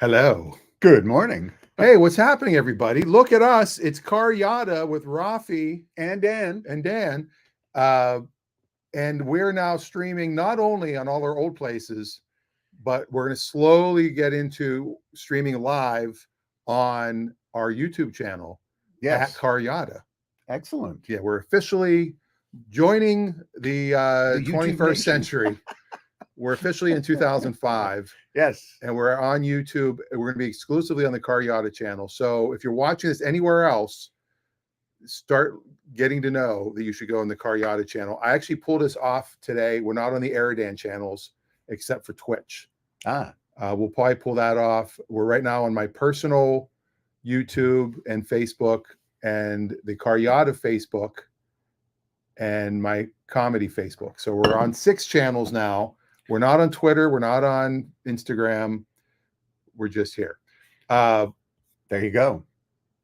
Hello. Good morning. Hey, what's happening, everybody? Look at us. It's CarYada with Raffi And Dan. and Dan. Uh, and we're now streaming not only on all our old places, but we're going to slowly get into streaming live on our YouTube channel at Yes. CarYada. Excellent. Yeah, we're officially joining the The YouTube 21st nation. century. We're officially in 2005. Yes. And we're on YouTube. We're going to be exclusively on the CarYada channel. So if you're watching this anywhere else, start getting to know that you should go on the CarYada channel. I actually pulled this off today. We're not on the Aradan channels except for Twitch. We'll probably pull that off. We're right now on my personal YouTube and Facebook and the CarYada Facebook and my comedy Facebook. So we're on 6 channels now. We're not on Twitter. We're not on Instagram. We're just here. There you go.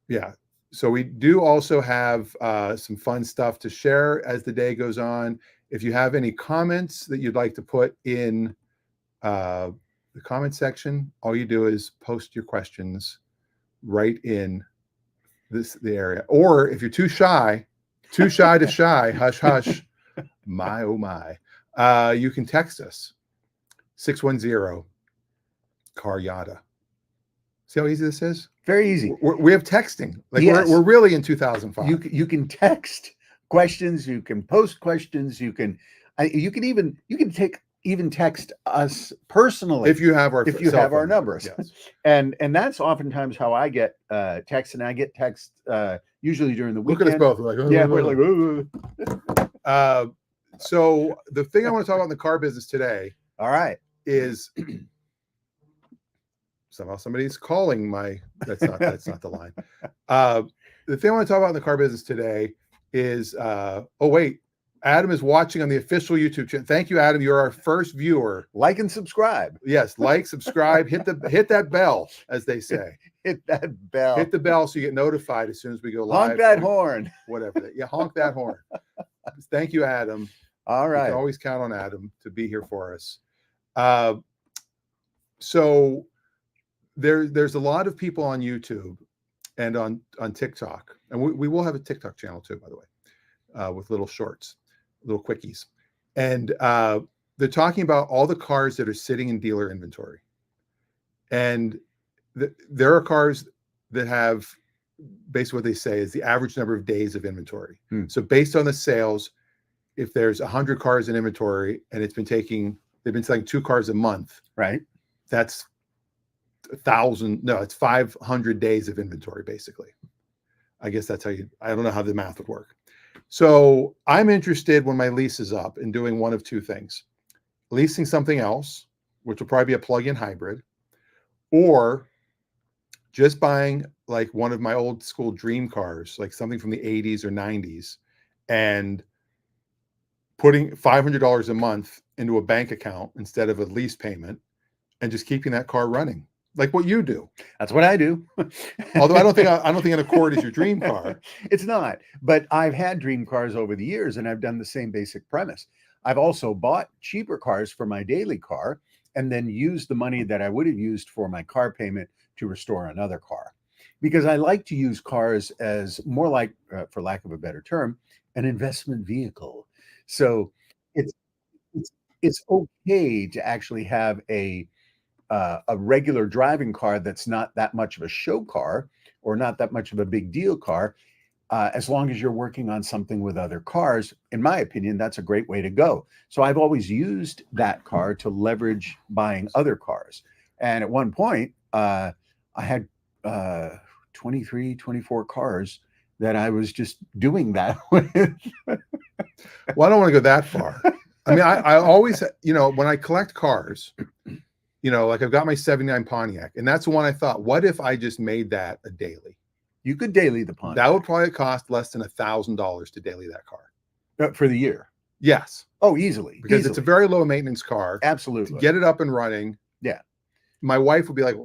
Yeah. So we do also have some fun stuff to share as the day goes on. If you have any comments that you'd like to put in the comment section, all you do is post your questions right in the area. Or if you're too shy to shy, hush, hush, my, oh my, you can text us 610 CarYada. See how easy this is? Very easy. We have texting. Like Yes. we're really in 2005. You can text questions. You can post questions. You can even text us personally if you have our numbers. Yes. And that's oftentimes how I get texts, and I get texts usually during the weekend. Look at us both. We're like, Yeah, we're like, so the thing I want to talk about in the car business today, all right, is somehow somebody's calling my. That's not the line. The thing I want to talk about in the car business today is oh wait, Adam is watching on the official YouTube channel. Thank you, Adam. You're our first viewer. Like and subscribe. Yes, like, subscribe, hit that bell, as they say. Hit that bell. Hit the bell so you get notified as soon as we go live. Honk that horn. Whatever. Yeah, honk that horn. Thank you, Adam. All right. You can always count on Adam to be here for us. So there's a lot of people on YouTube and on TikTok, and we will have a TikTok channel too, by the way, with little shorts, little quickies, and they're talking about all the cars that are sitting in dealer inventory, and there are cars that have basically what they say is the average number of days of inventory. So based on the sales, if there's 100 cars in inventory and they've been selling 2 cars a month, right? That's 1,000. No, it's 500 days of inventory, basically. I guess that's how I don't know how the math would work. So I'm interested when my lease is up in doing one of 2 things: leasing something else, which will probably be a plug-in hybrid, or just buying like one of my old school dream cars, like something from the 80s or 90s, and putting $500 a month into a bank account instead of a lease payment, and just keeping that car running, like what you do. That's what I do. Although I don't think an Accord is your dream car. It's not, but I've had dream cars over the years, and I've done the same basic premise. I've also bought cheaper cars for my daily car, and then used the money that I would have used for my car payment to restore another car, because I like to use cars as more like, for lack of a better term, an investment vehicle. So it's okay to actually have a regular driving car that's not that much of a show car or not that much of a big deal car, as long as you're working on something with other cars. In my opinion, that's a great way to go. So I've always used that car to leverage buying other cars. And at one point, I had 23, 24 cars that I was just doing that with. Well, I don't want to go that far. I mean, I always, when I collect cars, like I've got my 79 Pontiac, and that's the one I thought, what if I just made that a daily? You could daily the Pontiac. That would probably cost less than $1,000 to daily that car. For the year? Yes. Oh, easily. Because it's a very low maintenance car. Absolutely. To get it up and running. Yeah. My wife would be like,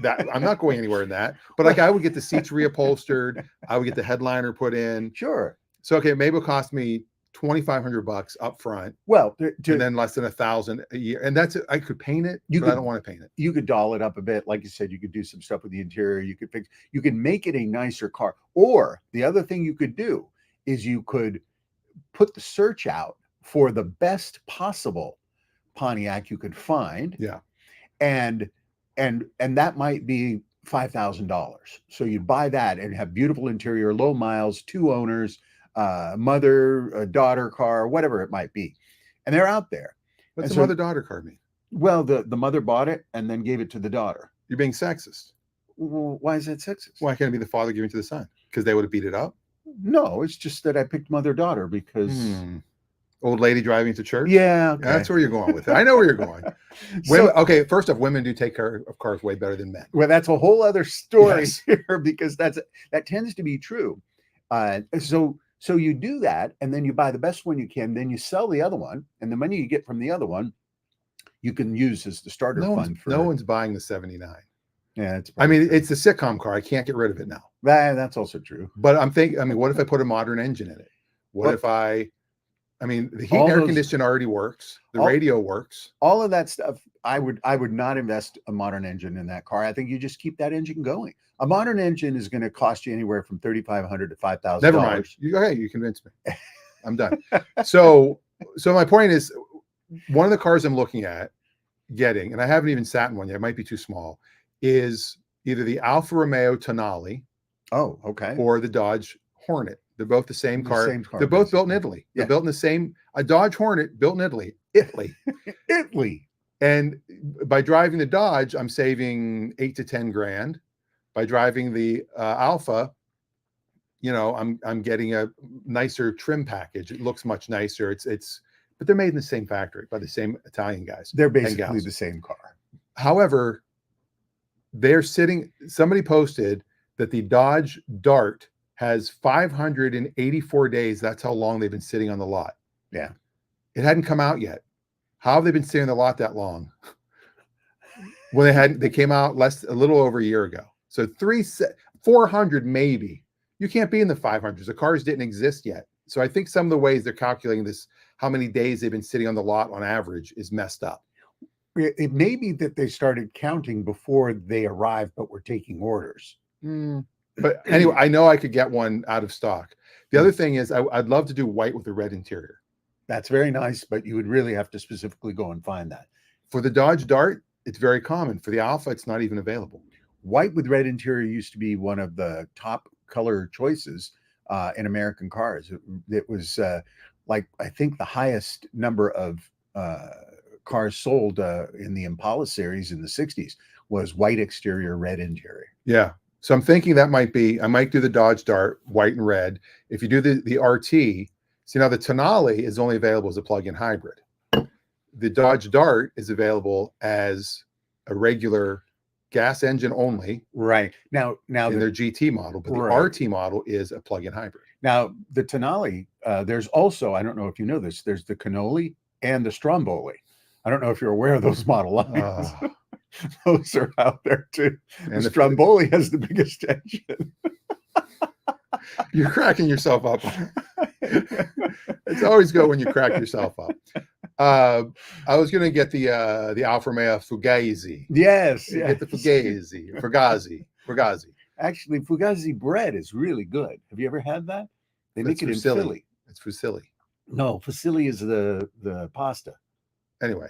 that I'm not going anywhere in that. But like I would get the seats reupholstered. I would get the headliner put in. Sure. So, okay, maybe it'll cost me $2,500 up front, Well, and then less than $1,000 a year. And that's it. I could paint it, but I don't want to paint it. You could doll it up a bit. Like you said, you could do some stuff with the interior. You could make it a nicer car. Or the other thing you could do is you could put the search out for the best possible Pontiac you could find. Yeah. And that might be $5,000. So you buy that and have beautiful interior, low miles, 2 owners, mother, a daughter car, whatever it might be. And they're out there. What's And the mother-daughter car mean? Well, the mother bought it and then gave it to the daughter. You're being sexist. Well, why is that sexist? Why can't it be the father giving to the son? Because they would have beat it up? No, it's just that I picked mother-daughter because Old lady driving to church? yeah, okay. That's where you're going with it. I know where you're going. Women, okay, first off, women do take care of cars way better than men. Well, that's a whole other story Yes. here because that tends to be true. So you do that, and then you buy the best one you can. Then you sell the other one, and the money you get from the other one, you can use as the starter fund. No one's buying the 79. Yeah, I mean, it's a sitcom car. I can't get rid of it now. that's also true. But I'm thinking, I mean, what if I put a modern engine in it? What if I mean, the heat all and air those- condition already works. The radio works. All of that stuff, I would not invest a modern engine in that car. I think you just keep that engine going. A modern engine is going to cost you anywhere from $3,500 to $5,000. Never mind. You convinced me. I'm done. So my point is, one of the cars I'm looking at getting, and I haven't even sat in one yet, it might be too small, is either the Alfa Romeo Tonale Oh, okay. or the Dodge Hornet. They're both the same The car. same car, They're both built in basically. Italy. They're built in the same, a Dodge Hornet built in Italy. Italy. And by driving the Dodge, I'm saving 8 to 10 grand. By driving the Alpha, you know, I'm getting a nicer trim package. It looks much nicer. But they're made in the same factory by the same Italian guys. They're and basically gals. the same car. However, somebody posted that the Dodge Dart has 584 days. That's how long they've been sitting on the lot. Yeah. It hadn't come out yet. How have they been sitting on the lot that long? When they came out a little over a year ago. So 400 maybe. You can't be in the 500s. The cars didn't exist yet. So I think some of the ways they're calculating this, how many days they've been sitting on the lot on average, is messed up. It may be that they started counting before they arrived, but were taking orders. But anyway, I know I could get one out of stock. The other thing is I'd love to do white with a red interior. That's very nice, but you would really have to specifically go and find that. For the Dodge Dart, it's very common. For the Alpha, it's not even available. White with red interior used to be one of the top color choices in American cars. It was like, I think the highest number of cars sold in the Impala series in the 60s was white exterior, red interior. Yeah. So I'm thinking I might do the Dodge Dart, white and red. If you do the RT, see now the Tonale is only available as a plug-in hybrid. The Dodge Dart is available as a regular gas engine only. Right. Now in their GT model, but the RT model is a plug-in hybrid. Now the Tonale, there's also, I don't know if you know this, there's the Cannoli and the Stromboli. I don't know if you're aware of those model lines. Those are out there too. And the Stromboli has the biggest engine. You're cracking yourself up. It's always good when you crack yourself up. I was going to get the Alfa Romeo Fugazi. Yes. Get the Fugazi. Actually, Fugazi bread is really good. Have you ever had that? They make it in Philly. It's fusilli. No, fusilli is the pasta. Anyway.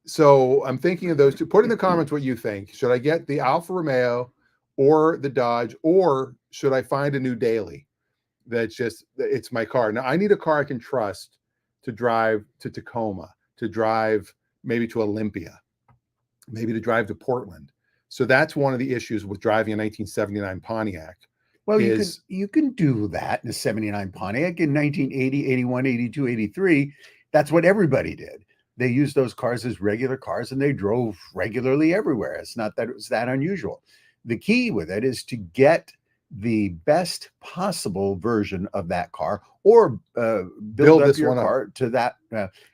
So I'm thinking of those two. Put in the comments what you think. Should I get the Alfa Romeo or the Dodge, or should I find a new daily it's my car? Now I need a car I can trust to drive to Tacoma, to drive maybe to Olympia, maybe to drive to Portland. So that's one of the issues with driving a 1979 Pontiac. Well, you can do that in a 79 Pontiac in 1980, 81, 82, 83. That's what everybody did. They used those cars as regular cars and they drove regularly everywhere. It's not that it was that unusual. The key with it is to get the best possible version of that car, or build up your car to that.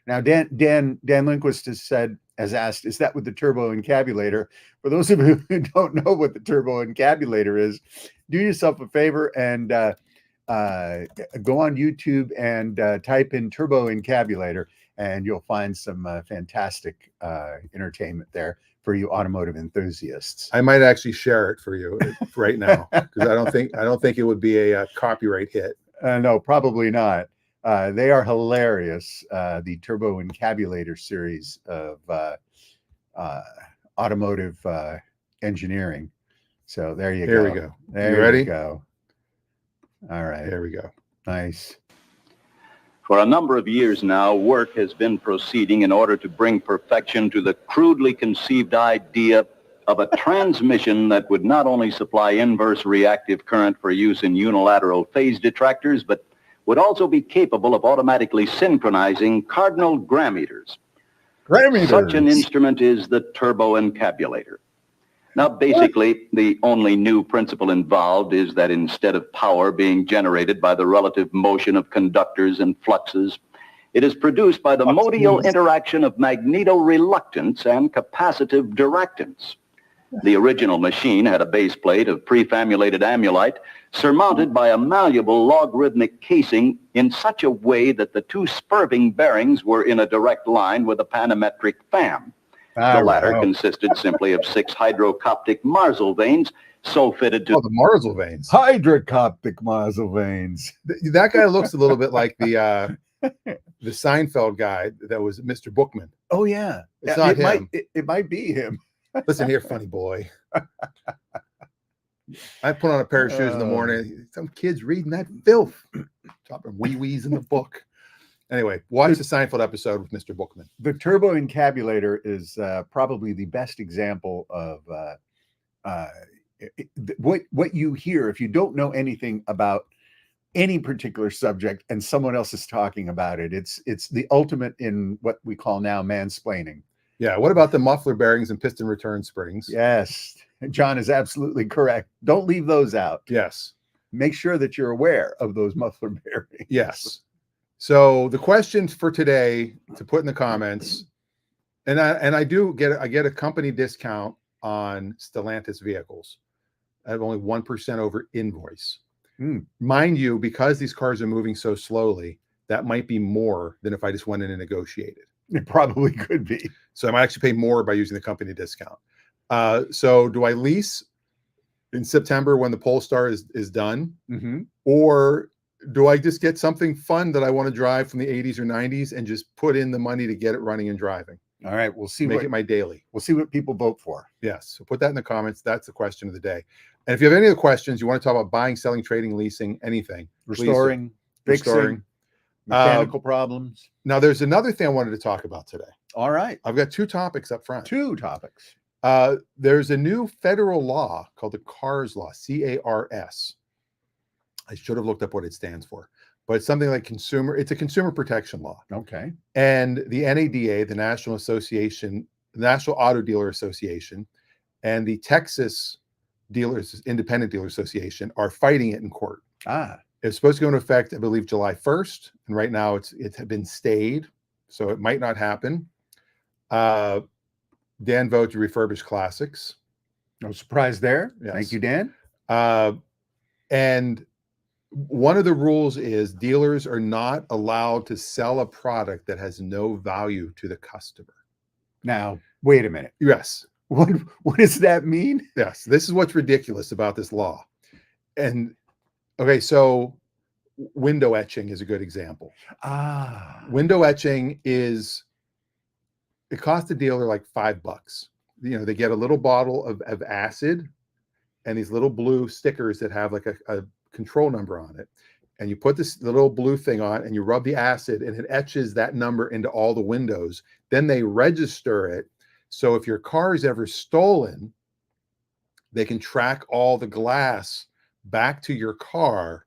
Now, Dan Lindquist has asked, is that with the turbo encabulator? For those of you who don't know what the turbo encabulator is, do yourself a favor and go on YouTube and type in Turbo Encabulator, and you'll find some fantastic entertainment there for you automotive enthusiasts. I might actually share it for you right now, because I don't think it would be a copyright hit. No, probably not. They are hilarious. The Turbo Encabulator series of automotive engineering. So there you go. Here we go. There You ready? you go. All right. There we go. Nice. For a number of years now, work has been proceeding in order to bring perfection to the crudely conceived idea of a transmission that would not only supply inverse reactive current for use in unilateral phase detractors, but would also be capable of automatically synchronizing cardinal grammeters. Such an instrument is the turbo encabulator. Now, basically, the only new principle involved is that instead of power being generated by the relative motion of conductors and fluxes, it is produced by the modial interaction of magneto-reluctance and capacitive directance. The original machine had a base plate of prefamulated amulite surmounted by a malleable logarithmic casing in such a way that the two spurving bearings were in a direct line with a panametric fam. The latter consisted simply of 6 hydrocoptic Marsal vanes, so fitted to... Oh, the Marsal vanes. Hydrocoptic Marsal vanes. That guy looks a little bit like the Seinfeld guy that was Mr. Bookman. Oh, yeah. It's not him. It might be him. Listen here, funny boy. I put on a pair of shoes in the morning. Some kids reading that filth. Dropping wee-wees in the book. Anyway, watch the Seinfeld episode with Mr. Bookman. The Turbo Encabulator is probably the best example of what you hear if you don't know anything about any particular subject and someone else is talking about it. It's the ultimate in what we call now mansplaining. Yeah. What about the muffler bearings and piston return springs? Yes. John is absolutely correct. Don't leave those out. Yes. Make sure that you're aware of those muffler bearings. Yes. So the questions for today to put in the comments, and I get a company discount on Stellantis vehicles. I have only 1% over invoice. Mind you, because these cars are moving so slowly, that might be more than if I just went in and negotiated. It probably could be. So I might actually pay more by using the company discount. So do I lease in September when the Polestar is done? Or do I just get something fun that I want to drive from the 80s or 90s and just put in the money to get it running and driving? All right, we'll see. Make it my daily. We'll see what people vote for. Yes. So put that in the comments. That's the question of the day. And if you have any other questions, you want to talk about buying, selling, trading, leasing, anything, restoring, fixing, mechanical problems. Now, there's another thing I wanted to talk about today. All right. I've got 2 topics up front. 2 topics. There's a new federal law called the CARS law, C-A-R-S. I should have looked up what it stands for, but it's something like it's a consumer protection law. Okay. And the NADA, the National Auto Dealer Association, and the Texas Independent Dealer Association are fighting it in court. It's supposed to go into effect, I believe, July 1st. And right now it's been stayed, so it might not happen. Dan voted to refurbish classics. No surprise there. Yes. Thank you, Dan. And one of the rules is dealers are not allowed to sell a product that has no value to the customer. Now, wait a minute. Yes. What does that mean? Yes. This is what's ridiculous about this law. And okay, so window etching is a good example. Window etching it costs the dealer like $5. You know, they get a little bottle of acid and these little blue stickers that have like a control number on it. And you put this little blue thing on and you rub the acid and it etches that number into all the windows. Then they register it. So if your car is ever stolen, they can track all the glass back to your car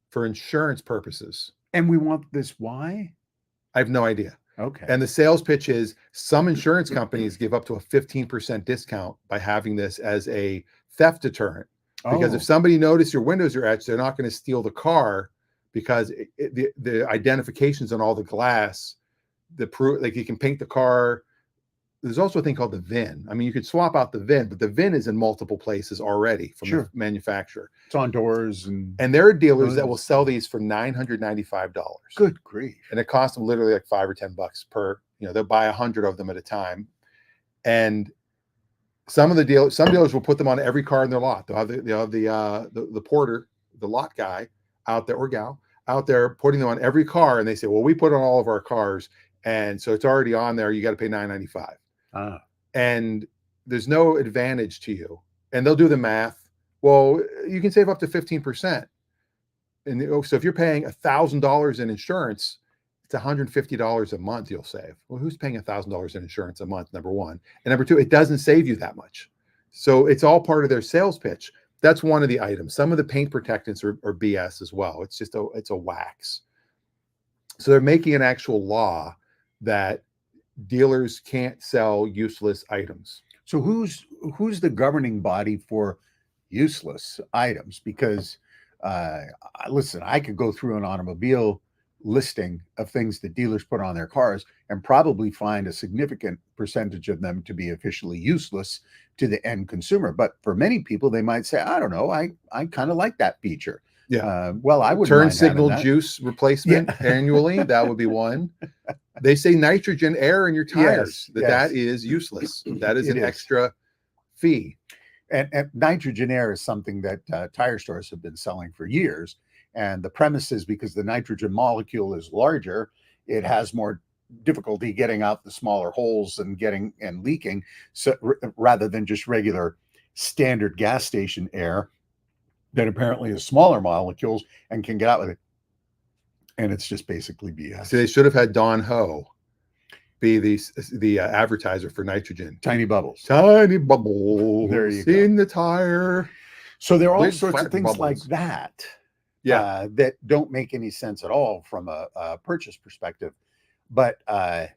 for insurance purposes. And we want this. Why? I have no idea. Okay. And the sales pitch is some insurance companies give up to a 15% discount by having this as a theft deterrent. Because if somebody notices your windows are etched, they're not going to steal the car because the identifications on all the glass, like you can paint the car there's also a thing called the VIN. I mean, you could swap out the VIN, but the VIN is in multiple places already from Sure. the manufacturer. It's on doors and And there are dealers that will sell these for $995. good grief. And it costs them literally like $5 or $10 per, they'll buy 100 of them at a time. And some dealers will put them on every car in their lot. They'll have the porter, the lot guy out there, or gal out there, putting them on every car. And they say, well, we put it on all of our cars. And so it's already on there. You got to pay $995. And there's no advantage to you. And they'll do the math. Well, you can save up to 15%. And so if you're paying $1,000 in insurance, it's $150 a month you'll save. Well, who's paying $1,000 in insurance a month? Number one. And number two, it doesn't save you that much. So it's all part of their sales pitch. That's one of the items. Some of the paint protectants are BS as well. It's just it's a wax. So they're making an actual law that dealers can't sell useless items. So who's the governing body for useless items? Because listen, I could go through an automobile listing of things that dealers put on their cars and probably find a significant percentage of them to be officially useless to the end consumer. But for many people, they might say, I don't know, I kind of like that feature. Yeah. Well, I would turn signal juice replacement annually. That would be one. They say nitrogen air in your tires. Yes, that is useless. That is an extra fee. And nitrogen air is something that tire stores have been selling for years. And the premise is because the nitrogen molecule is larger, it has more difficulty getting out the smaller holes and leaking. So rather than just regular standard gas station air that apparently is smaller molecules and can get out with it. And it's just basically BS. So they should have had Don Ho be the advertiser for nitrogen. Tiny bubbles. Tiny bubbles. There you go. In the tire. So there are all Big sorts of things bubbles like that. Yeah. That don't make any sense at all from a purchase perspective. But I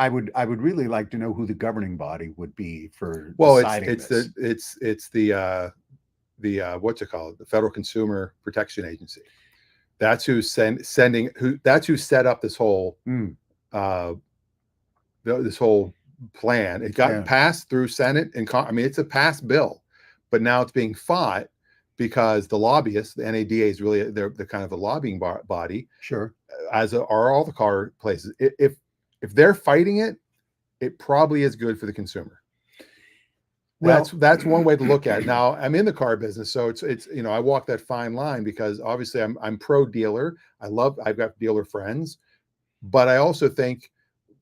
would really like to know who the governing body would be for deciding this. It's the what's it called? The Federal Consumer Protection Agency. That's who's that's who set up this whole this whole plan. It got passed through Senate and it's a passed bill, but now it's being fought because the lobbyists, the NADA is really they're kind of a lobbying body. Sure. As are all the car places. If they're fighting it, it probably is good for the consumer. Well, that's one way to look at it. Now, I'm in the car business, so it's I walk that fine line because obviously I'm pro dealer. I've got dealer friends, but I also think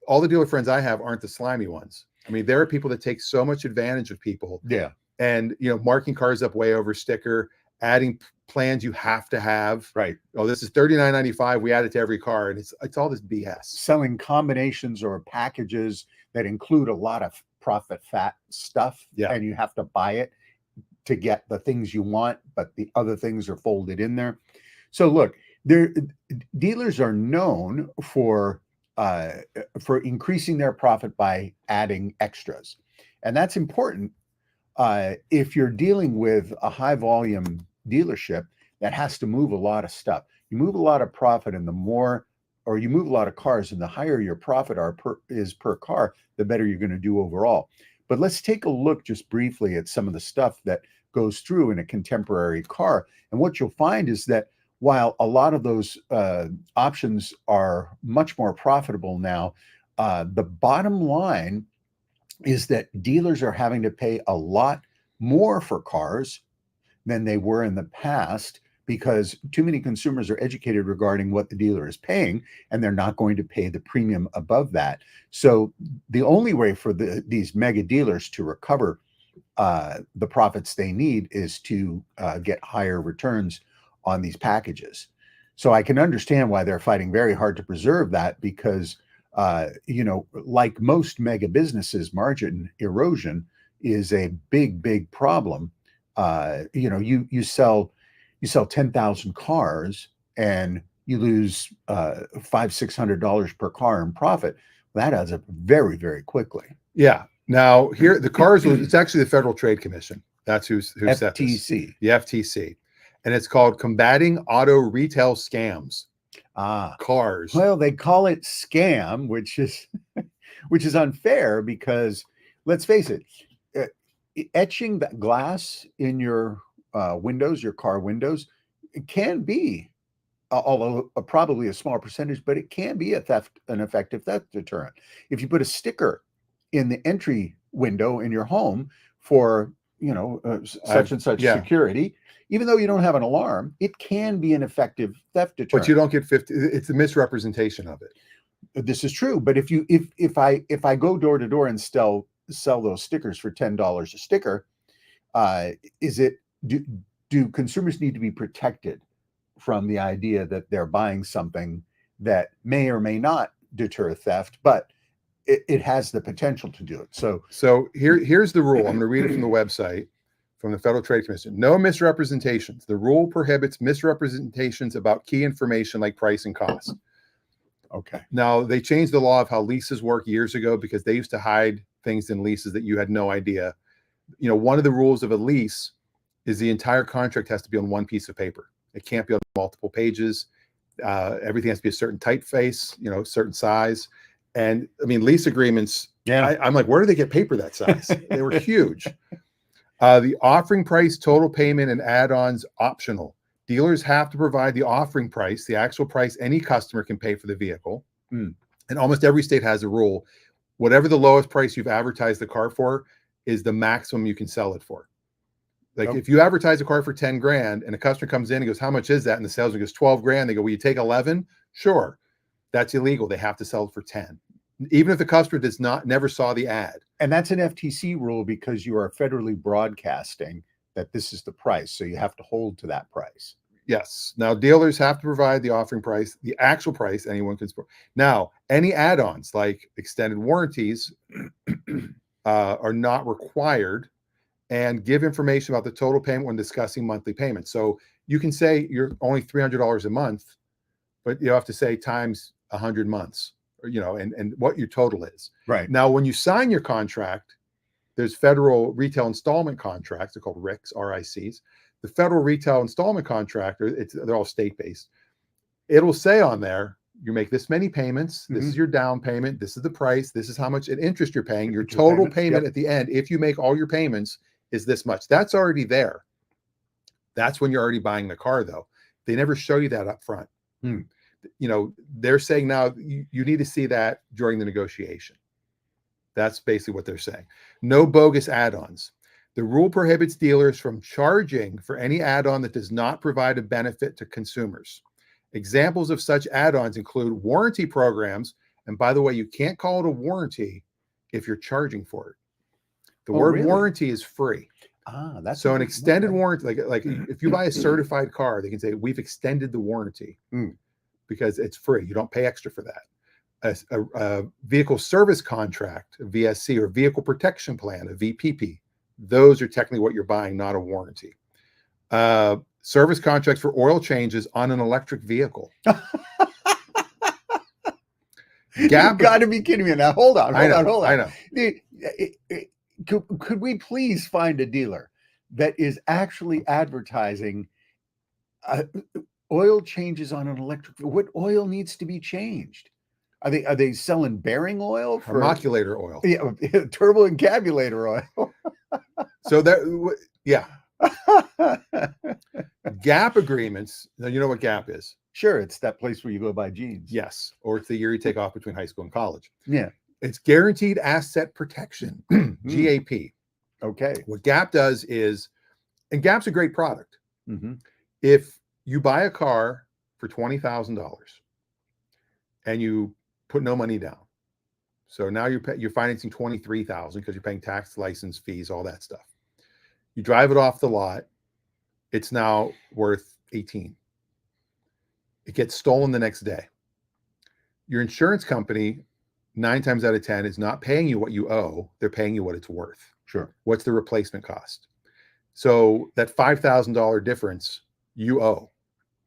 all the dealer friends I have aren't the slimy ones. I mean, there are people that take so much advantage of people. Yeah. And marking cars up way over sticker, adding plans you have to have. Right. Oh, this is $39.95. We add it to every car, and it's all this BS. Selling combinations or packages that include a lot of profit fat stuff. Yeah. And you have to buy it to get the things you want, but the other things are folded in there. So look, dealers are known for increasing their profit by adding extras. And that's important if you're dealing with a high volume dealership that has to move a lot of stuff. You move a lot of profit, and you move a lot of cars, and the higher your profit is per car, the better you're going to do overall. But let's take a look just briefly at some of the stuff that goes through in a contemporary car. And what you'll find is that while a lot of those options are much more profitable now, the bottom line is that dealers are having to pay a lot more for cars than they were in the past because too many consumers are educated regarding what the dealer is paying, and they're not going to pay the premium above that. So the only way for these mega dealers to recover the profits they need is to get higher returns on these packages. So I can understand why they're fighting very hard to preserve that because like most mega businesses, margin erosion is a big problem. You sell 10,000 cars and you lose $500-600 per car in profit. That adds up very, very quickly. Yeah. Now here, the cars, it's actually the Federal Trade Commission. That's who set this. FTC. The FTC. And it's called Combating Auto Retail Scams. Cars. Well, they call it scam, which is which is unfair because let's face it, etching that glass in your windows, your car windows, it can be, although probably a small percentage, but it can be an effective theft deterrent. If you put a sticker in the entry window in your home for, such and such security, even though you don't have an alarm, it can be an effective theft deterrent. But you don't get 50. It's a misrepresentation of it. This is true. But if I go door to door and sell those stickers for $10 a sticker, do consumers need to be protected from the idea that they're buying something that may or may not deter theft, but it has the potential to do it. So here's the rule. I'm going to read it from the website from the Federal Trade Commission. No misrepresentations. The rule prohibits misrepresentations about key information like price and cost. Okay. Now, they changed the law of how leases work years ago because they used to hide things in leases that you had no idea. One of the rules of a lease is the entire contract has to be on one piece of paper. It can't be on multiple pages. Everything has to be a certain typeface, certain size. And I mean, lease agreements, I'm like, where do they get paper that size? They were huge. The offering price, total payment, and add-ons optional. Dealers have to provide the offering price, the actual price any customer can pay for the vehicle. And almost every state has a rule. Whatever the lowest price you've advertised the car for is the maximum you can sell it for. Like if you advertise a car for 10 grand and a customer comes in and goes, how much is that? And the salesman goes 12 grand. They go, will you take 11? Sure. That's illegal. They have to sell it for 10. Even if the customer never saw the ad. And that's an FTC rule because you are federally broadcasting that this is the price. So you have to hold to that price. Yes. Now, dealers have to provide the offering price, the actual price anyone can support. Now, any add-ons like extended warranties are not required, and give information about the total payment when discussing monthly payments. So you can say you're only $300 a month, but you have to say times 100 months, and what your total is. Right. Now, when you sign your contract, there's federal retail installment contracts. They're called RICs, RICs. The federal retail installment contract, they're all state-based. It'll say on there, you make this many payments. This is your down payment. This is the price. This is how much in interest you're paying. Your total payment at the end, if you make all your payments, is this much. That's already there. That's when you're already buying the car, though. They never show you that up front. They're saying now you need to see that during the negotiation. That's basically what they're saying. No bogus add-ons. The rule prohibits dealers from charging for any add-on that does not provide a benefit to consumers. Examples of such add-ons include warranty programs. And by the way, you can't call it a warranty if you're charging for it. The word warranty is free. That's so an extended warranty, like if you buy a certified car, they can say we've extended the warranty because it's free. You don't pay extra for that. A vehicle service contract, a VSC, or vehicle protection plan, a VPP. Those are technically what you're buying, not a warranty. Service contracts for oil changes on an electric vehicle. You've got to be kidding me. Now, hold on. I know. Could we please find a dealer that is actually advertising oil changes on an electric? What oil needs to be changed? Are they selling bearing oil? Homunculator oil. Yeah, turbo encabulator oil. So Gap agreements. Now you know what Gap is. Sure, it's that place where you go buy jeans. Yes, or it's the year you take off between high school and college. Yeah. It's guaranteed asset protection, GAP. Okay. What Gap does is, and Gap's a great product. Mm-hmm. If you buy a car for $20,000 and you put no money down, so now you're financing $23,000 because you're paying tax, license fees, all that stuff. You drive it off the lot, it's now worth $18,000. It gets stolen the next day. Your insurance company, 9 times out of 10, is not paying you what you owe. They're paying you what it's worth. Sure. What's the replacement cost? So that $5,000 difference you owe.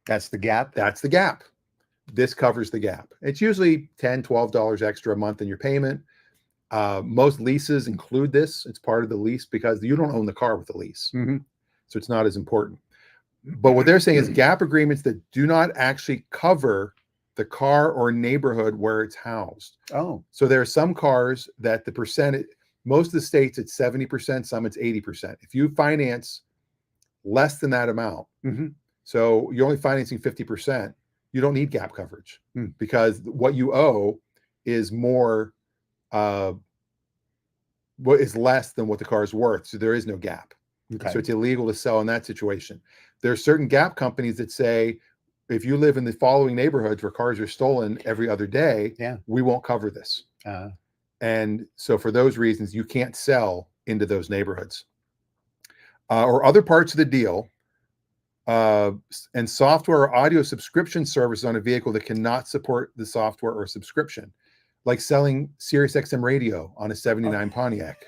That's the gap? That's the gap. This covers the gap. It's usually $10, $12 extra a month in your payment. Most leases include this. It's part of the lease because you don't own the car with the lease. Mm-hmm. So it's not as important. But what they're saying is gap agreements that do not actually cover the car or neighborhood where it's housed. Oh, So there are some cars that the percentage, most of the states it's 70%, some it's 80%. If you finance less than that amount, mhm. so you're only financing 50%, you don't need gap coverage Hmm. because what you owe is more, what is less than what the car is worth. So there is no gap. Okay. So it's illegal to sell in that situation. There are certain gap companies that say, if you live in the following neighborhoods where cars are stolen every other day, Yeah. we won't cover this. Uh, And so for those reasons, you can't sell into those neighborhoods. Or other parts of the deal, and software or audio subscription service on a vehicle that cannot support the software or subscription, like selling Sirius XM radio on a 79 Pontiac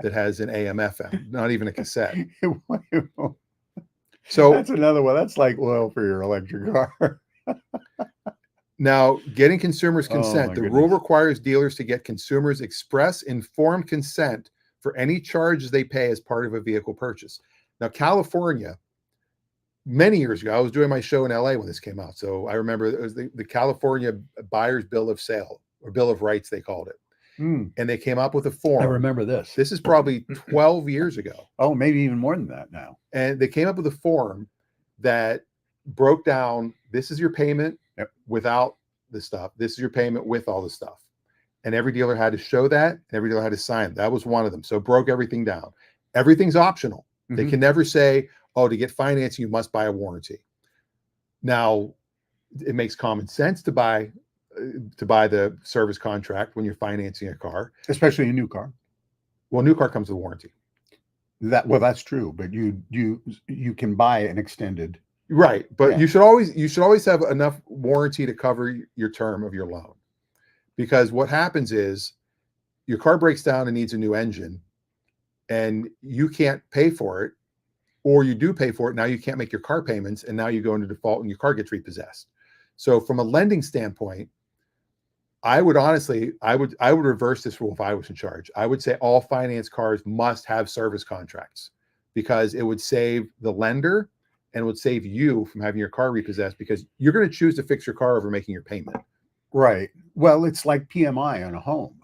that has an AM FM, not even a cassette. So that's another one. That's like oil for your electric car. now, getting consumers' Oh, consent. my The rule goodness. requires dealers to get consumers' express informed consent for any charges they pay as part of a vehicle purchase. Now, California, many years ago, I was doing my show in LA when this came out. So I remember it was the California Buyer's Bill of Sale, or Bill of Rights, they called it. Mm, And they came up with a I form. remember this. This is probably 12 years ago. Oh, maybe even more than that now. And they came up with a form that broke down, this is your payment Yep. without the stuff. This is your payment with all the stuff. And every dealer had to show that. And every dealer had to sign it. That was one of them. So it broke everything down. Everything's optional. They Mhm. can never say, oh, to get financing, you must buy a warranty. Now, it makes common sense to buy the service contract when you're financing a car. Especially a new car. Well, new car comes with a warranty. That's true, but you can buy an extended. Right, but Yeah. you should always have enough warranty to cover your term of your loan. Because what happens is your car breaks down and needs a new engine and you can't pay for it, or you do pay for it, now you can't make your car payments and now you go into default and your car gets repossessed. So from a lending standpoint, I would reverse this rule if I was in charge. I would say all finance cars must have service contracts because it would save the lender and it would save you from having your car repossessed because you're going to choose to fix your car over making your payment. Right. Well, it's like PMI on a home.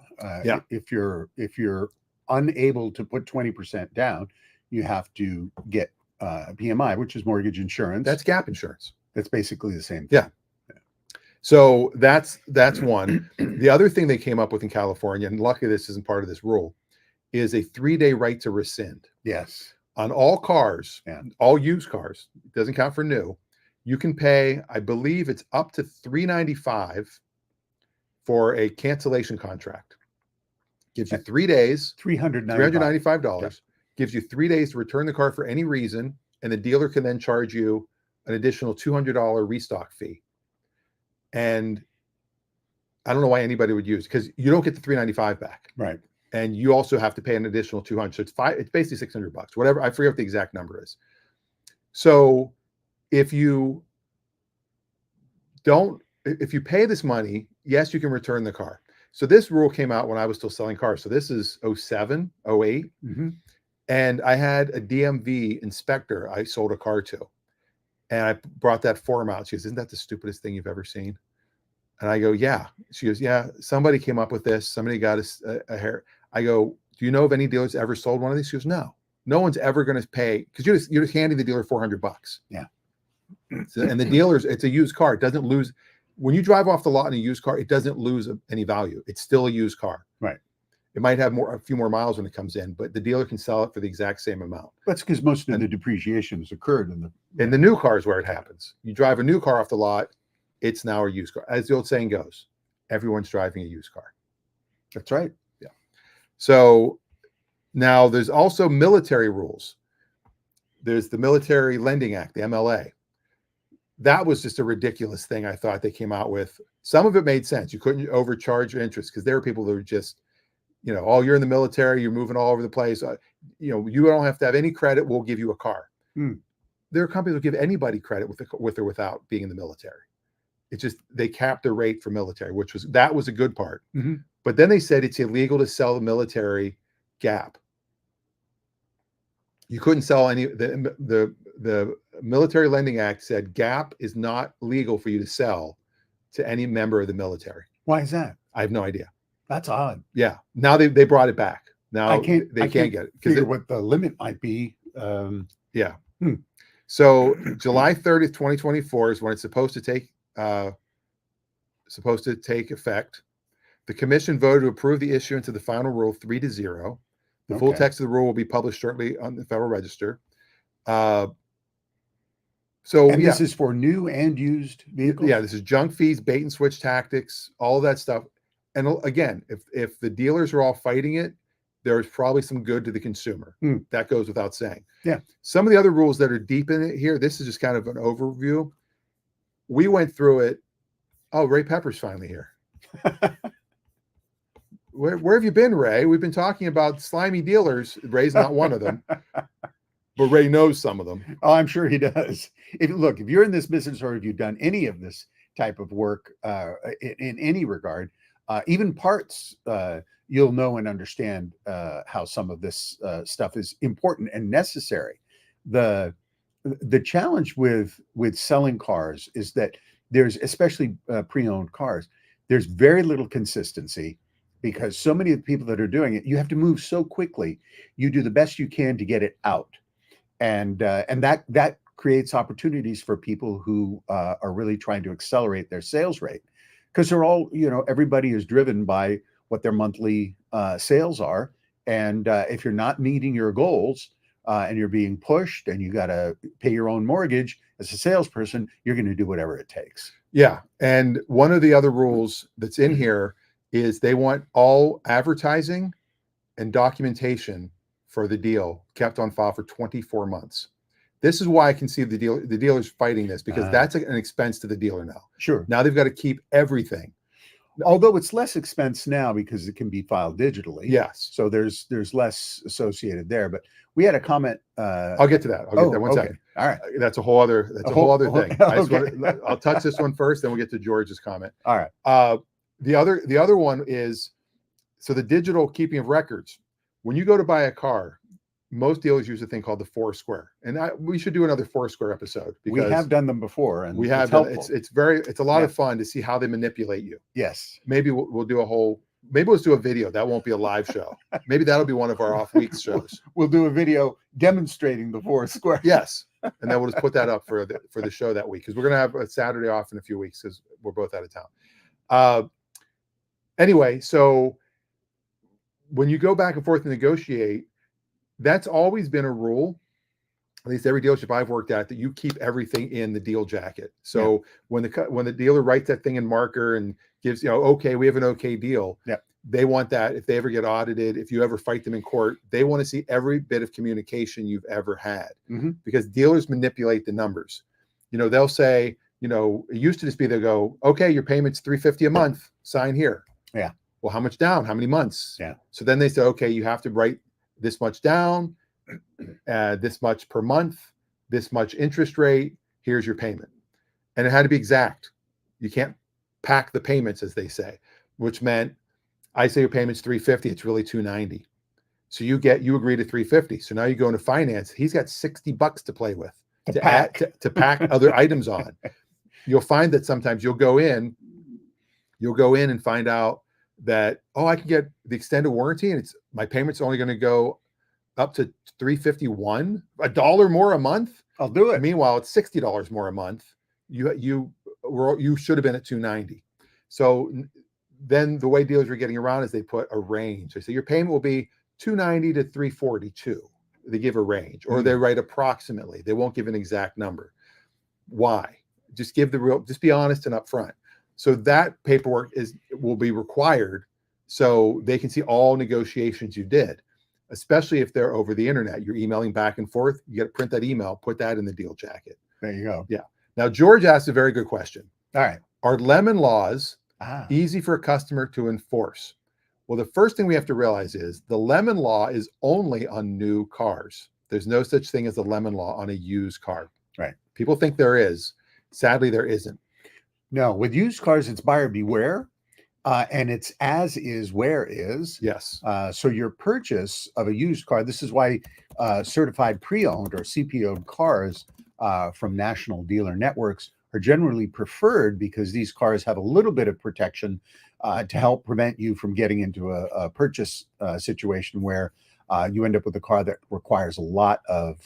Yeah. If you're unable to put 20% down, you have to get PMI, which is mortgage insurance. That's gap insurance. That's basically the same thing. Yeah. So that's one. The other thing they came up with in California, and luckily this isn't part of this rule, is a 3-day right to rescind. Yes. On all cars, Yeah. all used cars, it doesn't count for new. You can pay, I believe it's up to $395 for a cancellation contract. Gives you 3 days, $395. Yeah. Gives you 3 days to return the car for any reason, and the dealer can then charge you an additional $200 restock fee. And I don't know why anybody would use, because you don't get the $395 back. Right. And you also have to pay an additional $200. So it's basically $600, whatever. I forget what the exact number is. So if you pay this money, yes, you can return the car. So this rule came out when I was still selling cars. So this is 07, 08. Mm-hmm. And I had a DMV inspector I sold a car to. And I brought that form out. She goes, isn't that the stupidest thing you've ever seen? And I go, yeah. She goes, yeah, somebody came up with this. Somebody got a hair. I go, do you know of any dealers ever sold one of these? She goes, no. No one's ever going to pay, because you're just handing the dealer $400. Yeah. So, and the dealers, it's a used car. It doesn't lose. When you drive off the lot in a used car, it doesn't lose any value. It's still a used car. Right. It might have a few more miles when it comes in, but the dealer can sell it for the exact same amount. That's because most of the depreciation has occurred in the new car is where it happens. You drive a new car off the lot, it's now a used car. As the old saying goes, everyone's driving a used car. That's right. Yeah. So now there's also military rules. There's the Military Lending Act, the MLA. That was just a ridiculous thing I thought they came out with. Some of it made sense. You couldn't overcharge your interest because there were people that were just, oh, you're in the military, you're moving all over the place. You don't have to have any credit. We'll give you a car. There are companies that give anybody credit with or without being in the military. It's just they capped the rate for military, that was a good part. Mm-hmm. But then they said it's illegal to sell the military gap. You couldn't sell any. The Military Lending Act said gap is not legal for you to sell to any member of the military. Why is that? I have no idea. That's odd. Yeah. Now they brought it back. Now I can't get it figure what the limit might be. Yeah. Hmm. So July 30th, 2024 is when it's supposed to take effect. The commission voted to approve the issuance of the final rule 3-0. The full Okay. text of the rule will be published shortly on the Federal Register. So And this is for new and used vehicles? yeah, this is junk fees, bait and switch tactics, all of that stuff. And again, if the dealers are all fighting it, there's probably some good to the consumer. That goes without saying. Yeah. Some of the other rules that are deep in it here, this is just kind of an overview. We went through it. Oh, Ray Pepper's finally here. Where have you been, Ray? We've been talking about slimy dealers. Ray's not one of them, but Ray knows some of them. Oh, I'm sure he does. If you're in this business or if you've done any of this type of work in any regard, even parts, you'll know and understand how some of this stuff is important and necessary. The challenge with selling cars is that there's, especially pre-owned cars, there's very little consistency, because so many of the people that are doing it, you have to move so quickly. You do the best you can to get it out, and that creates opportunities for people who are really trying to accelerate their sales rate, because they're all, everybody is driven by what their monthly sales are, and if you're not meeting your goals and you're being pushed and you got to pay your own mortgage as a salesperson, you're going to do whatever it takes. Yeah, and one of the other rules that's in here is they want all advertising and documentation for the deal kept on file for 24 months. This is why I can see the dealers fighting this, because that's an expense to the dealer now. Sure. Now they've got to keep everything. Although it's less expense now because it can be filed digitally. Yes. So there's less associated there. But we had a comment. I'll get to that. I'll get that one second. All right. That's a whole other thing. Okay. I'll touch this one first, then we'll get to George's comment. All right. The other one is, so the digital keeping of records. When you go to buy a car, most dealers use a thing called the Foursquare, and we should do another Foursquare episode, because we have done them before, and we have. It's a lot of fun to see how they manipulate you. Yes. Maybe we'll do let's do a video. That won't be a live show. Maybe that'll be one of our off week shows. We'll do a video demonstrating the Foursquare. Yes, and then we'll just put that up for the show that week, because we're gonna have a Saturday off in a few weeks because we're both out of town. Anyway, so when you go back and forth and negotiate, that's always been a rule, at least every dealership I've worked at, that you keep everything in the deal jacket. So when the dealer writes that thing in marker and gives, okay, we have an okay deal. Yeah. They want that. If they ever get audited, if you ever fight them in court, they want to see every bit of communication you've ever had, because dealers manipulate the numbers. They'll say, it used to just be, they'll go, okay, your payment's $350 a month, sign here. Yeah. Well, how much down? How many months? Yeah. So then they say, okay, you have to write this much down, this much per month, this much interest rate, here's your payment. And it had to be exact. You can't pack the payments, as they say, which meant, I say your payment's $350, it's really $290. So you agree to $350. So now you go into finance, he's got $60 to play with to pack other items on. You'll find that sometimes you'll go in and find out that, I can get the extended warranty, and my payment's only going to go up to $351, $1 more a month. I'll do it. Meanwhile, it's $60 more a month. You should have been at $290. So then the way dealers are getting around is they put a range. They say your payment will be $290 to $342. They give a range, or they write approximately. They won't give an exact number. Why? Just be honest and upfront. So that paperwork will be required, so they can see all negotiations you did, especially if they're over the internet. You're emailing back and forth. You got to print that email, put that in the deal jacket. There you go. Yeah. Now, George asked a very good question. All right. Are lemon laws easy for a customer to enforce? Well, the first thing we have to realize is the lemon law is only on new cars. There's no such thing as a lemon law on a used car. Right. People think there is. Sadly, there isn't. No, with used cars, it's buyer beware, and it's as is, where is. Yes. So your purchase of a used car, this is why certified pre-owned or CPO'd cars from national dealer networks are generally preferred because these cars have a little bit of protection to help prevent you from getting into a purchase situation where you end up with a car that requires a lot of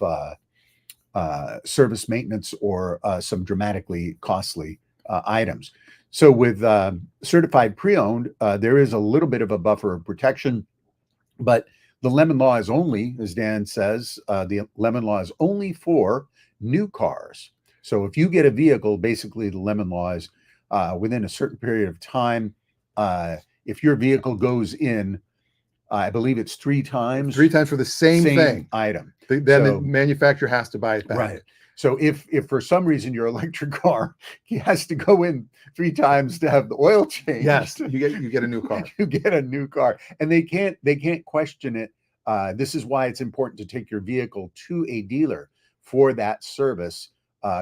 service maintenance or some dramatically costly items. So with certified pre-owned, there is a little bit of a buffer of protection, but the lemon law is only, as Dan says, the lemon law is only for new cars. So if you get a vehicle, basically the lemon law is within a certain period of time, if your vehicle goes in, I believe it's 3 times. 3 times for the same thing. Item. Then the manufacturer has to buy it back. Right. So if for some reason your electric car, he has to go in 3 times to have the oil changed. Yes, you get a new car. You get a new car, and they can't question it. This is why it's important to take your vehicle to a dealer for that service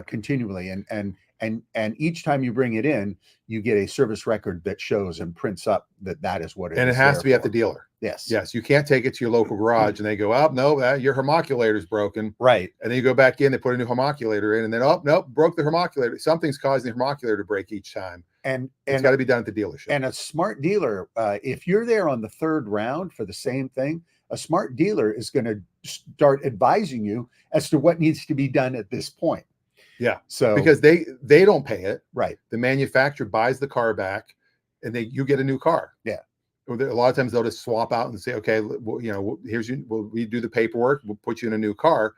continually, and each time you bring it in, you get a service record that shows and prints up that is what it is. And it has to be at the dealer. Yes. Yes. You can't take it to your local garage and they go, oh, no, your homoculator's broken. Right. And then you go back in, they put a new homoculator in, and then, oh, nope, broke the homoculator. Something's causing the homoculator to break each time. And it's got to be done at the dealership. And a smart dealer, if you're there on the 3rd round for the same thing, a smart dealer is going to start advising you as to what needs to be done at this point. Yeah. So because they don't pay it. Right. The manufacturer buys the car back, and you get a new car. Yeah. Or a lot of times they'll just swap out and say, okay, well, we do the paperwork, we'll put you in a new car.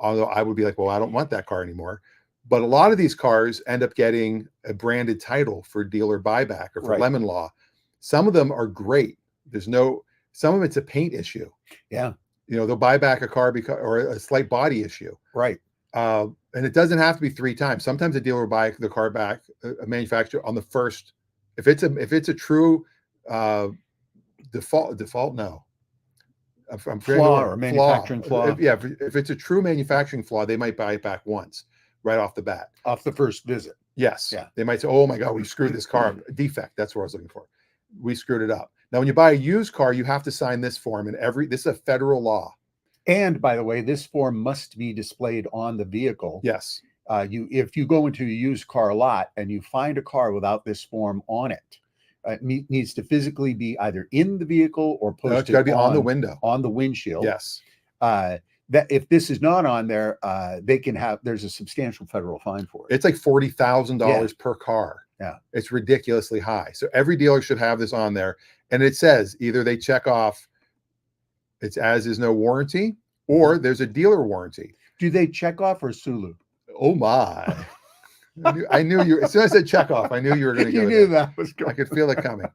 Although I would be like, well, I don't want that car anymore. But a lot of these cars end up getting a branded title for dealer buyback or for lemon law. Some of them are great. Some of it's a paint issue. Yeah. They'll buy back a car or a slight body issue. Right. And it doesn't have to be 3 times. Sometimes a dealer will buy the car back, a manufacturer on the first. If it's a true default, no. I'm flaw or manufacturing flaw. If it's a true manufacturing flaw, they might buy it back once, right off the bat, off the first visit. Yes. Yeah. They might say, "Oh my God, we screwed this car up." Defect. That's what I was looking for. We screwed it up. Now, when you buy a used car, you have to sign this form, and this is a federal law. And by the way, this form must be displayed on the vehicle. Yes. If you go into a used car lot and you find a car without this form on it, it needs to physically be either in the vehicle or posted. It's got to be on the window, on the windshield. Yes. That if this is not on there, there's a substantial federal fine for it. It's like $40,000 per car. Yeah. It's ridiculously high. So every dealer should have this on there. And it says either they check off it's as is no warranty, or there's a dealer warranty. Do they check off or Sulu? Oh my. I knew you. As soon as I said check off, I knew you were going to go. You knew that was going. I could feel it coming.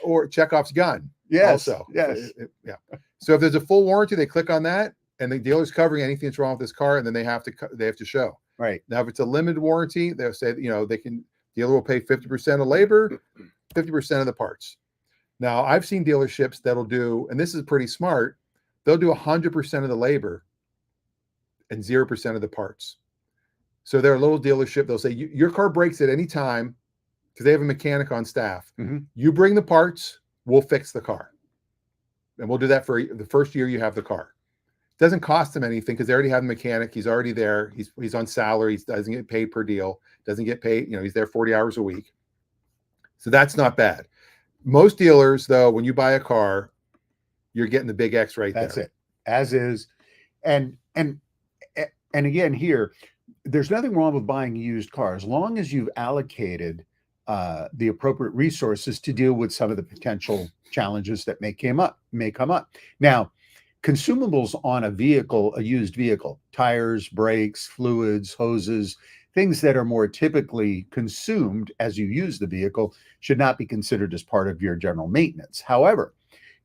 Or Chekhov's gun. Yes. Also. Yes. Yeah. So if there's a full warranty, they click on that, and the dealer's covering anything that's wrong with this car, and then they have to show. Right. Now, if it's a limited warranty, they'll say dealer will pay 50% of labor, 50% of the parts. Now, I've seen dealerships that'll do, and this is pretty smart, they'll do 100% of the labor and 0% of the parts. So they're a little dealership. They'll say, your car breaks at any time because they have a mechanic on staff. Mm-hmm. You bring the parts, we'll fix the car. And we'll do that for the first year you have the car. It doesn't cost them anything because they already have the mechanic. He's already there. He's on salary. He doesn't get paid per deal. Doesn't get paid. He's there 40 hours a week. So that's not bad. Most dealers, though, when you buy a car, you're getting the big X right there. That's it. As is. And again, here, there's nothing wrong with buying a used car as long as you've allocated the appropriate resources to deal with some of the potential challenges that may come up. Now, consumables on a used vehicle, tires, brakes, fluids, hoses, things that are more typically consumed as you use the vehicle should not be considered as part of your general maintenance. However,